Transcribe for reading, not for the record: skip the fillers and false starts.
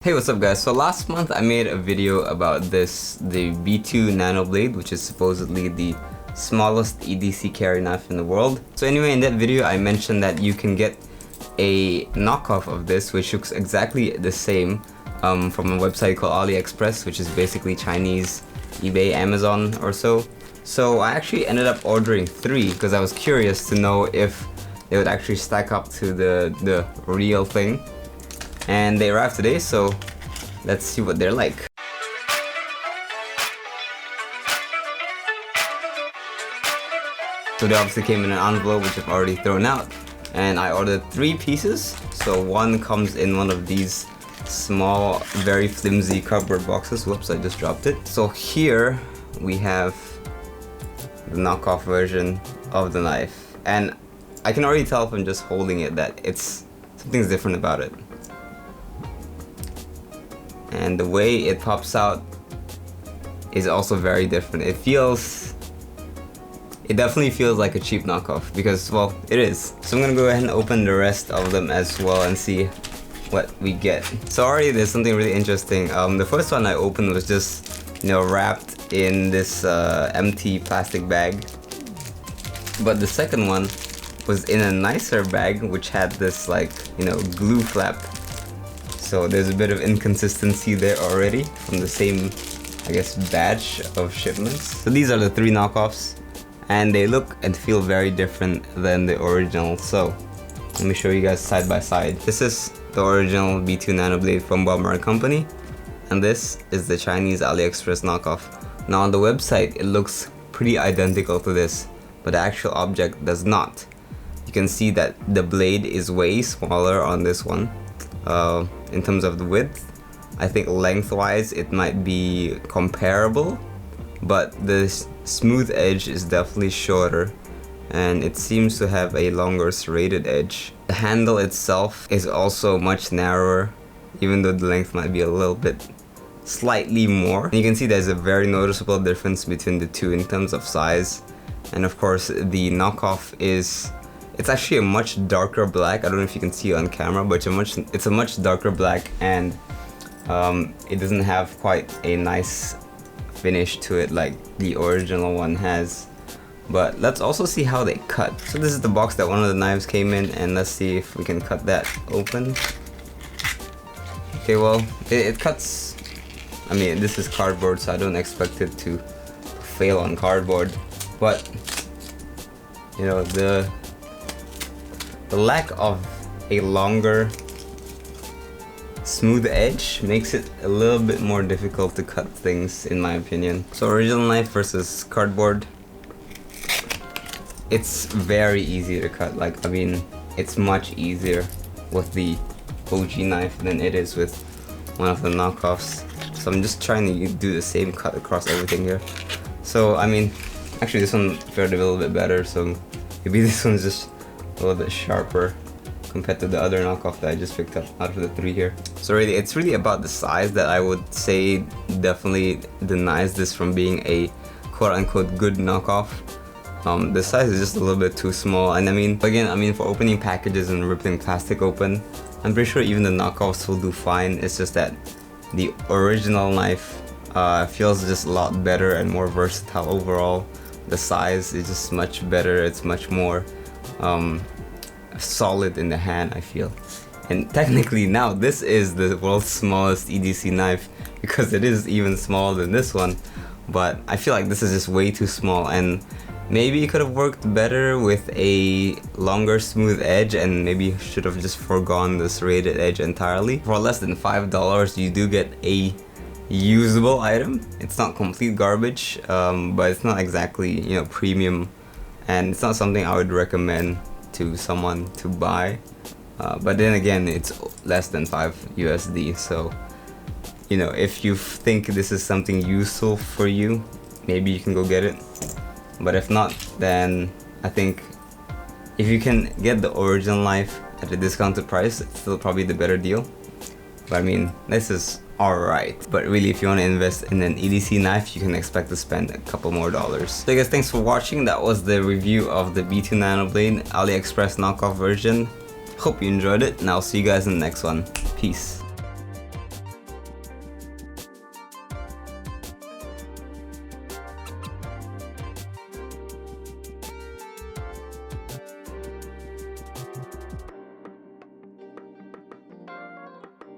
Hey, what's up guys? So last month I made a video about the B-2 Nano Blade, which is supposedly the smallest EDC carry knife in the world. So anyway, in that video I mentioned that you can get a knockoff of this which looks exactly the same from a website called AliExpress, which is basically Chinese eBay, Amazon or so. So I actually ended up ordering 3 because I was curious to know if they would actually stack up to the real thing. And they arrived today, so let's see what they're like. So they obviously came in an envelope, which I've already thrown out. And I ordered 3 pieces. So one comes in one of these small, very flimsy cardboard boxes. Whoops, I just dropped it. So here we have the knockoff version of the knife. And I can already tell from just holding it that something's different about it. And the way it pops out is also very different. It definitely feels like a cheap knockoff because, well, it is. So I'm gonna go ahead and open the rest of them as well and see what we get. So already there's something really interesting. The first one I opened was just, wrapped in this empty plastic bag. But the second one was in a nicer bag which had this glue flap. So there's a bit of inconsistency there already from the same, I guess, batch of shipments. So these are the 3 knockoffs and they look and feel very different than the original. So let me show you guys side by side. This is the original B-2 Nano Blade from Bomber & Company, and this is the Chinese AliExpress knockoff. Now on the website it looks pretty identical to this, but the actual object does not. You can see that the blade is way smaller on this one. In terms of the width, I think lengthwise it might be comparable, but the smooth edge is definitely shorter and it seems to have a longer serrated edge. The handle itself is also much narrower, even though the length might be a little bit slightly more. You can see there's a very noticeable difference between the two in terms of size. And of course the knockoff it's actually a much darker black. I don't know if you can see it on camera, but it's a much darker black, and it doesn't have quite a nice finish to it like the original one has. But let's also see how they cut. So this is the box that one of the knives came in, and let's see if we can cut that open. Okay, well, it cuts. I mean, this is cardboard, so I don't expect it to fail on cardboard. But the lack of a longer smooth edge makes it a little bit more difficult to cut things, in my opinion. So original knife versus cardboard. It's very easy to cut. It's much easier with the OG knife than it is with one of the knockoffs. So I'm just trying to do the same cut across everything here. So actually this one fared a little bit better, so maybe this one's just a little bit sharper compared to the other knockoff that I just picked up out of the 3 here. So really, it's really about the size that I would say definitely denies this from being a quote-unquote good knockoff. The size is just a little bit too small, and again, for opening packages and ripping plastic open, I'm pretty sure even the knockoffs will do fine. It's just that the original knife feels just a lot better and more versatile overall. The size is just much better. It's much more solid in the hand, I feel. And technically now this is the world's smallest EDC knife because it is even smaller than this one, but I feel like this is just way too small, and maybe it could have worked better with a longer smooth edge, and maybe should have just foregone the serrated edge entirely. For less than $5 you do get a usable item. It's not complete garbage, but it's not exactly premium, and it's not something I would recommend to someone to buy. But then again, it's less than $5 USD, so if you think this is something useful for you, maybe you can go get it. But if not, then I think if you can get the original knife at a discounted price, it's still probably the better deal. But this is alright. But really, if you want to invest in an EDC knife, you can expect to spend a couple more dollars. So guys, thanks for watching. That was the review of the B-2 Nano Blade AliExpress knockoff version. Hope you enjoyed it, and I'll see you guys in the next one. Peace.